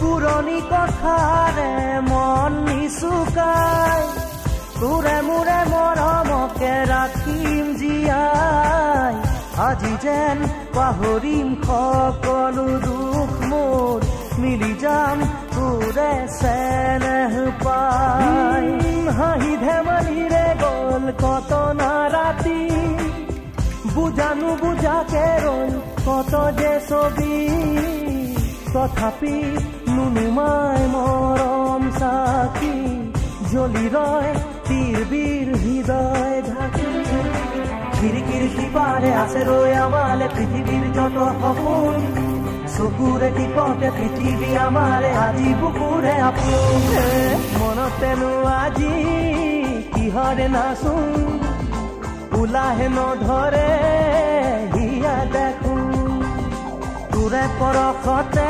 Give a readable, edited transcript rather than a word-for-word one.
পুৰণি কথাৰে মন নিচুকাই তোৰে মোৰে মৰমকে ৰাখিম জীয়াই আজি যেন পাহৰিম সকলো দুখ মোৰ মিলি যাম তোৰে চেনেহ পাই হাঁহি ধেমালিৰে গ'ল কত না ৰাতি বুজানো বুজাকে ৰ'ল কত যে ছবি তথাপি নুনুমাই মৰম চাকি জ্বলি ৰয় তীৰ হৃদয় ঢাকি খিৰিকীৰ সিপাৰে আছে ৰৈ আমালে পৃথিৱীৰ যত সপোন চকুৰে টিপতে পৃথিৱী আমাৰে আজি বুকুৰে আপোন মনতেনো আজি কিহৰে নাচোন ওলাহে নধৰে হিয়া দেখোন তোৰে পৰশতে